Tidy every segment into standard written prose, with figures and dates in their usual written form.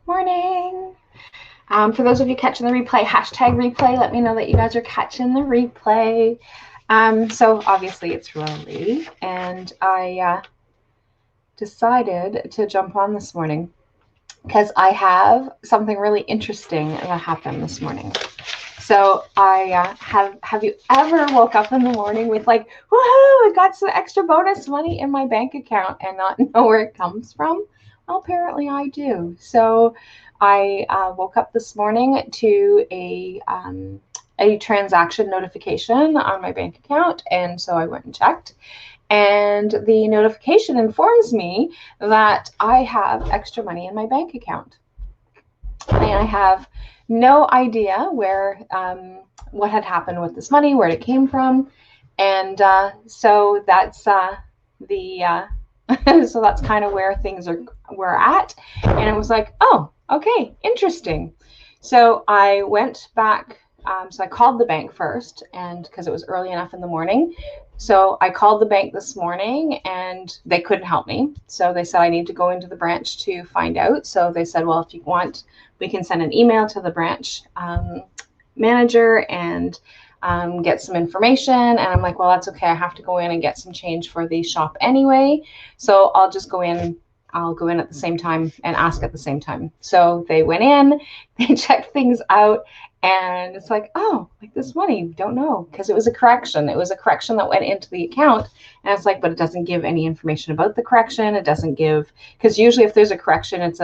Morning. For those of you catching the replay, hashtag replay, let me know that you guys are catching the replay. So obviously it's Rollie, and I decided to jump on this morning because I have something really interesting that happened this morning. So I have you ever woke up in the morning with like, woohoo, I got some extra bonus money in my bank account and not know where it comes from? Well, apparently I do. So I woke up this morning to a transaction notification on my bank account, and so I went and checked. And the notification informs me that I have extra money in my bank account. And I have no idea what had happened with this money, where it came from, and so that's the so that's kind of where things were at. And it was like, oh, okay, interesting. So I went back. So I called the bank first, and because it was early enough in the morning. So I called the bank this morning and they couldn't help me. So they said I need to go into the branch to find out. So they said, well, if you want, we can send an email to the branch manager and get some information. And I'm like, well, that's okay. I have to go in and get some change for the shop anyway. So I'll just go in. I'll go in at the same time and ask at the same time. So they went in, they checked things out, and it's like, oh, like this money, don't know, because it was a correction. It was a correction that went into the account. And it's like, but it doesn't give any information about the correction. It doesn't give, because usually if there's a correction, it's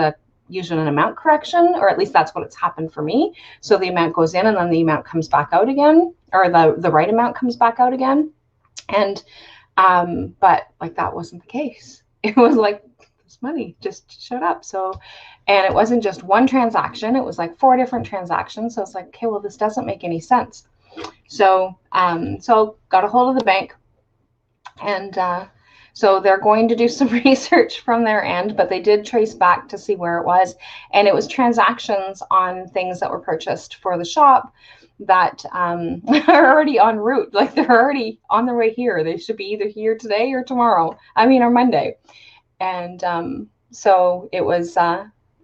usually an amount correction, or at least that's what's happened for me. So the amount goes in and then the amount comes back out again, or the right amount comes back out again. And but like that wasn't the case. It was like this money just showed up. So, and it wasn't just one transaction, it was like 4 different transactions. So it's like, okay, well, this doesn't make any sense. So so got a hold of the bank, and so they're going to do some research from their end, but they did trace back to see where it was. And it was transactions on things that were purchased for the shop that are already en route. Like they're already on their way here. They should be either here today or tomorrow. Or Monday. And so it was,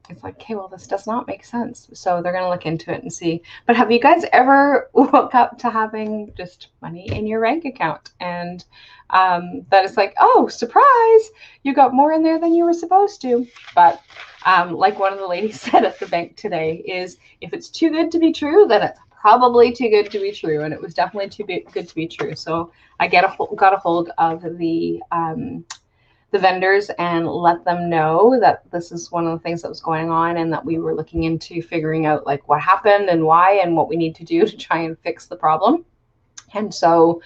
it's like, okay, well, this does not make sense. So they're going to look into it and see. But have you guys ever woke up to having just money in your bank account? And that it's like, oh, surprise, you got more in there than you were supposed to. But like one of the ladies said at the bank today, is if it's too good to be true, then it's probably too good to be true. And it was definitely too good to be true. So I got a hold of the vendors and let them know that this is one of the things that was going on, and that we were looking into figuring out like what happened and why and what we need to do to try and fix the problem. And so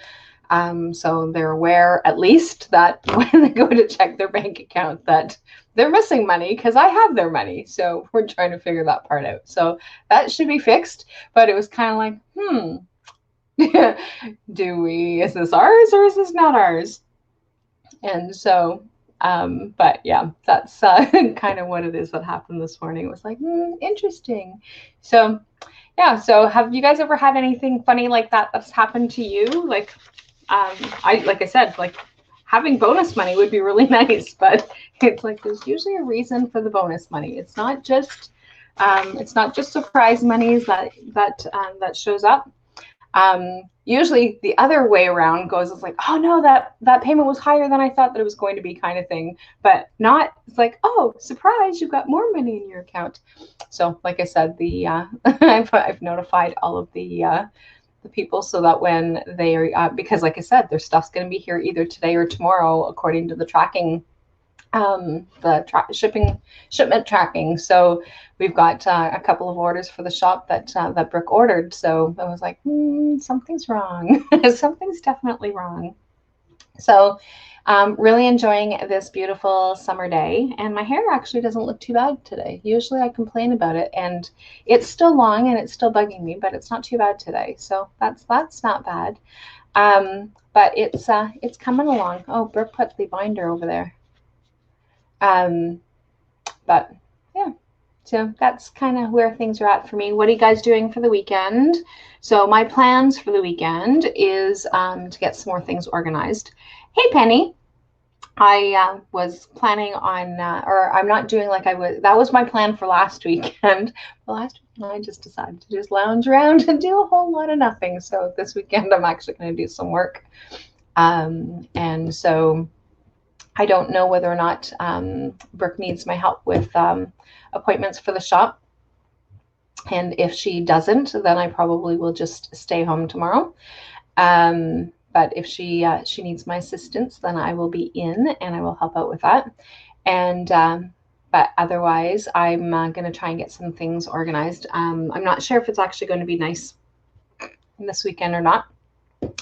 so they're aware, at least, that when they go to check their bank account, that they're missing money, because I have their money. So we're trying to figure that part out. So that should be fixed. But it was kind of like, is this ours or is this not ours? And so but yeah, that's kind of what it is that happened this morning. It was like, interesting. So yeah, so have you guys ever had anything funny like that that's happened to you? Like like I said, like having bonus money would be really nice, but it's like there's usually a reason for the bonus money. It's not just surprise monies that shows up. Usually the other way around goes, it's like, oh no, that payment was higher than I thought that it was going to be, kind of thing. But not, it's like, oh, surprise, you've got more money in your account. So like I said, the I've notified all of the people, so that when they are, because like I said, their stuff's going to be here either today or tomorrow according to the tracking, shipment tracking. So we've got a couple of orders for the shop that Brooke ordered. So I was like, something's wrong. Something's definitely wrong. So really enjoying this beautiful summer day, and my hair actually doesn't look too bad today. Usually I complain about it and it's still long and it's still bugging me, but it's not too bad today. So that's not bad. But it's coming along. Oh, Brooke put the binder over there. But yeah, so that's kind of where things are at for me. What are you guys doing for the weekend? So my plans for the weekend is to get some more things organized. Hey, Penny. I was planning on, or I'm not doing like I was. That was my plan for last weekend. But last weekend, I just decided to just lounge around and do a whole lot of nothing. So this weekend, I'm actually going to do some work. And so I don't know whether or not Brooke needs my help with appointments for the shop. And if she doesn't, then I probably will just stay home tomorrow. But if she needs my assistance, then I will be in and I will help out with that. And but otherwise, I'm going to try and get some things organized. I'm not sure if it's actually going to be nice this weekend or not.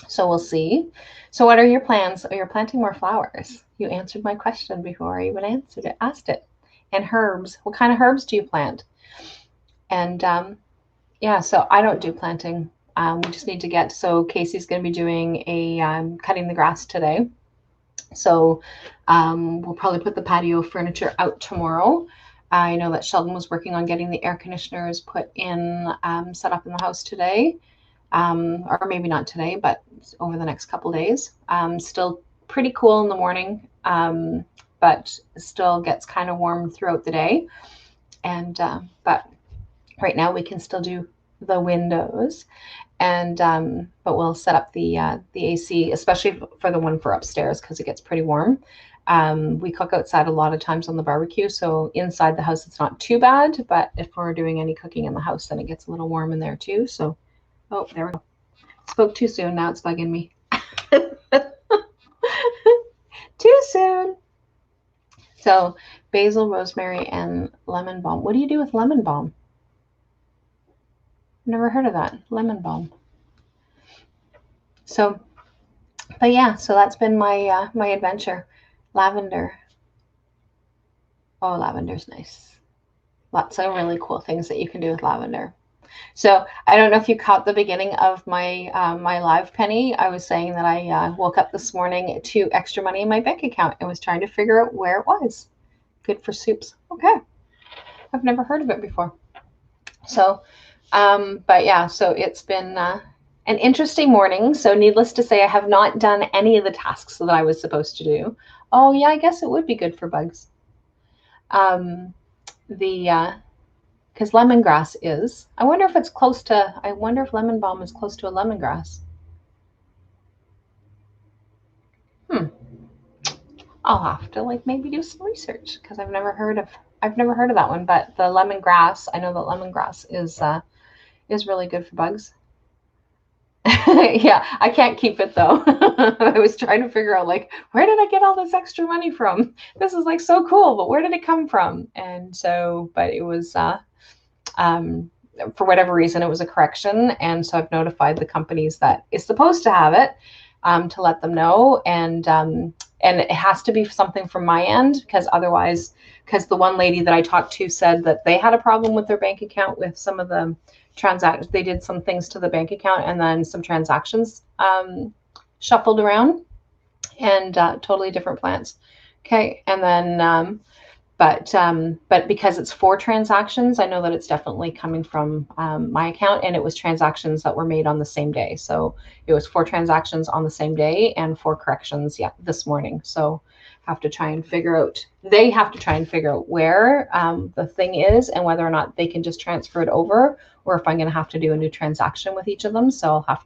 So we'll see. So what are your plans? Oh, you're planting more flowers. You answered my question before I even asked it. And herbs. What kind of herbs do you plant? And yeah, so I don't do planting. We just need to get, so Casey's going to be doing a cutting the grass today. So we'll probably put the patio furniture out tomorrow. I know that Sheldon was working on getting the air conditioners put in, set up in the house today. Or maybe not today, but over the next couple days. Still pretty cool in the morning, but still gets kind of warm throughout the day. And but right now we can still do the windows, and but we'll set up the AC, especially for the one for upstairs, because it gets pretty warm. We cook outside a lot of times on the barbecue, so inside the house it's not too bad, but if we're doing any cooking in the house, then it gets a little warm in there too. So, oh, there we go. Spoke too soon. Now it's bugging me. Too soon. So basil, rosemary, and lemon balm. What do you do with lemon balm? Never heard of that. Lemon balm. So, but yeah, so that's been my my adventure. Lavender. Oh, lavender's nice. Lots of really cool things that you can do with lavender. So I don't know if you caught the beginning of my my live, Penny. I was saying that I woke up this morning to extra money in my bank account and was trying to figure out where it was. Good for soups. Okay, I've never heard of it before. So, but yeah, so it's been an interesting morning. So needless to say, I have not done any of the tasks that I was supposed to do. Oh yeah, I guess it would be good for bugs. The because lemongrass is. I wonder if it's close to, I wonder if lemon balm is close to a lemongrass. I'll have to like maybe do some research because I've never heard of that one. But the lemongrass, I know that lemongrass is really good for bugs. Yeah, I can't keep it though. I was trying to figure out like where did I get all this extra money from? This is like so cool, but where did it come from? And so, but it was for whatever reason, it was a correction. And so I've notified the companies that is supposed to have it to let them know. And it has to be something from my end because otherwise, because the one lady that I talked to said that they had a problem with their bank account with some of the transactions. They did some things to the bank account and then some transactions shuffled around and totally different plans. Okay. And then but because it's 4 transactions, I know that it's definitely coming from my account, and it was transactions that were made on the same day. So it was 4 transactions on the same day and 4 corrections, yeah, this morning. So have to try and figure out, they have to try and figure out where the thing is and whether or not they can just transfer it over, or if I'm going to have to do a new transaction with each of them. So I'll have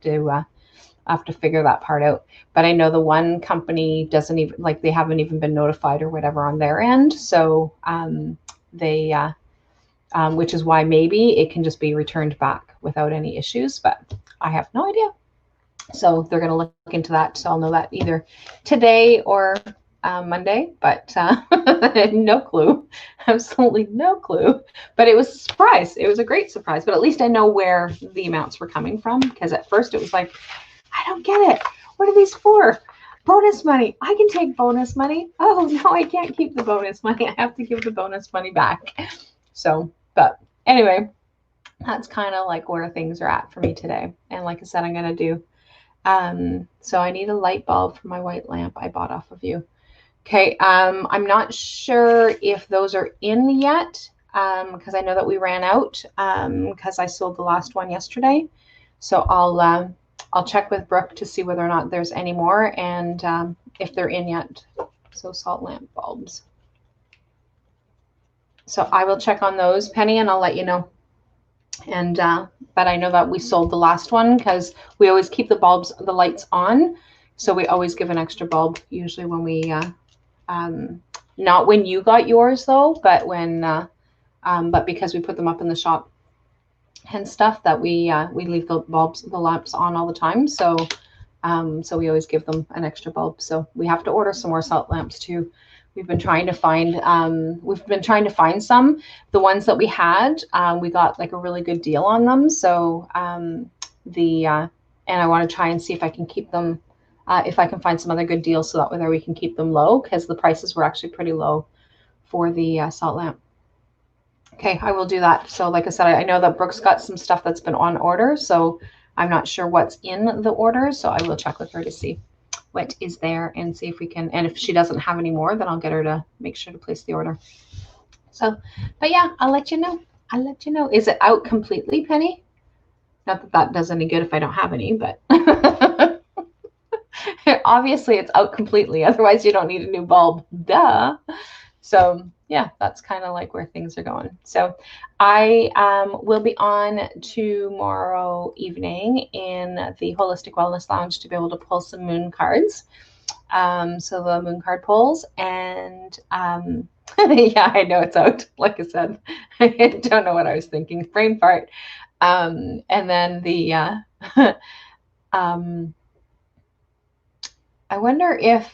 to figure that part out. But I know the one company doesn't even, like, they haven't even been notified or whatever on their end. So they, which is why maybe it can just be returned back without any issues, but I have no idea. So they're going to look into that. So I'll know that either today or Monday, but no clue, absolutely no clue. But it was a surprise. It was a great surprise, but at least I know where the amounts were coming from, because at first it was like, I don't get it. What are these for? Bonus money. I can take bonus money. Oh, no, I can't keep the bonus money. I have to give the bonus money back. So, but anyway, that's kind of like where things are at for me today. And like I said, I'm going to do, so I need a light bulb for my white lamp I bought off of you. Okay. I'm not sure if those are in yet, because I know that we ran out, because I sold the last one yesterday. So I'll check with Brooke to see whether or not there's any more, and if they're in yet, So salt lamp bulbs. So I will check on those, Penny, and I'll let you know. And but I know that we sold the last one because we always keep the lights on. So we always give an extra bulb, usually when we, not when you got yours though, but when, but because we put them up in the shop and stuff, that we leave the lamps on all the time. So, so we always give them an extra bulb. So we have to order some more salt lamps too. We've been trying to find some. The ones that we had, we got like a really good deal on them. So and I want to try and see if I can keep them, if I can find some other good deals, so that way we can keep them low, because the prices were actually pretty low for the salt lamp. Okay, I will do that. So like I said, I know that Brooke's got some stuff that's been on order, so I'm not sure what's in the order. So I will check with her to see what is there and see if we can, and if she doesn't have any more, then I'll get her to make sure to place the order. So, but yeah, I'll let you know. Is it out completely, Penny? Not that that does any good if I don't have any, but obviously it's out completely. Otherwise you don't need a new bulb. Duh. So yeah, that's kind of like where things are going. So I will be on tomorrow evening in the Holistic Wellness Lounge to be able to pull some moon cards. So the moon card pulls, and yeah, I know it's out. Like I said, I don't know what I was thinking. Brain fart. And then the I wonder if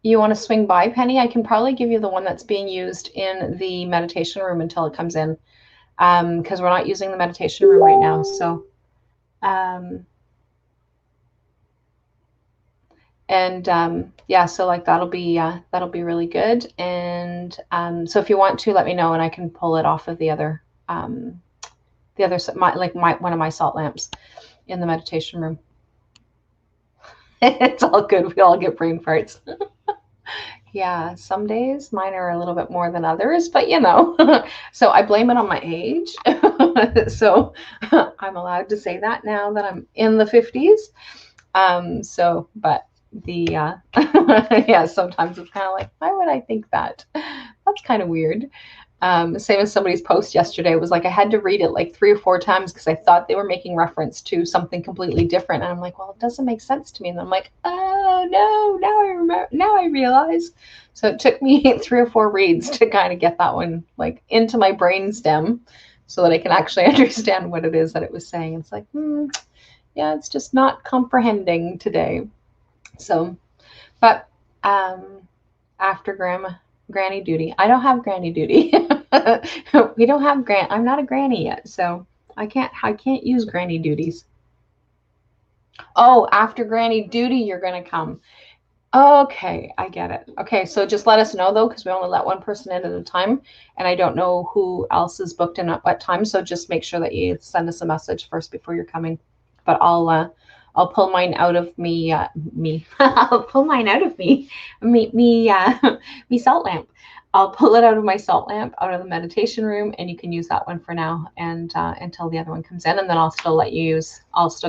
you want to swing by, Penny. I can probably give you the one that's being used in the meditation room until it comes in, because we're not using the meditation room right now. So yeah, so like that'll be really good. And so if you want to, let me know and I can pull it off of the other one of my salt lamps in the meditation room. It's all good. We all get brain farts. Yeah, some days mine are a little bit more than others, but you know, so I blame it on my age. So I'm allowed to say that now that I'm in the 50s. So, but the yeah, sometimes it's kind of like, why would I think that? That's kind of weird. Same as somebody's post yesterday. It was like I had to read it like 3 or 4 times because I thought they were making reference to something completely different. And I'm like, well, it doesn't make sense to me. And I'm like, oh no, now I remember. Now I realize. So it took me 3 or 4 reads to kind of get that one like into my brain stem, so that I can actually understand what it is that it was saying. It's like, yeah, it's just not comprehending today. So, but after granny duty. I don't have granny duty. We don't have I'm not a granny yet, so I can't use granny duties. Oh, after granny duty, you're gonna come. Okay, I get it. Okay, so just let us know though, because we only let one person in at a time, and I don't know who else is booked in at what time. So just make sure that you send us a message first before you're coming. But I'll pull mine out of me. I'll pull mine out of me salt lamp. I'll pull it out of my salt lamp, out of the meditation room, and you can use that one for now, and until the other one comes in, and then I'll still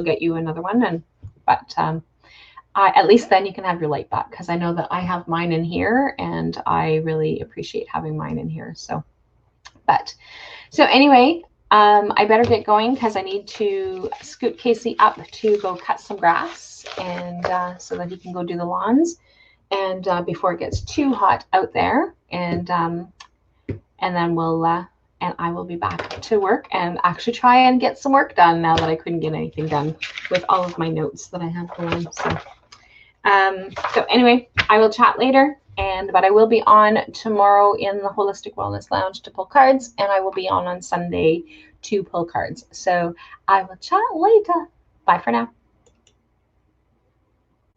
get you another one. But at least then you can have your light back, because I know that I have mine in here, and I really appreciate having mine in here. So anyway. I better get going because I need to scoot Casey up to go cut some grass, and so that he can go do the lawns, and before it gets too hot out there, and then I will be back to work and actually try and get some work done now that I couldn't get anything done with all of my notes that I have going. So anyway, I will chat later. But I will be on tomorrow in the Holistic Wellness Lounge to pull cards, and I will be on Sunday to pull cards. So I will chat later. Bye for now.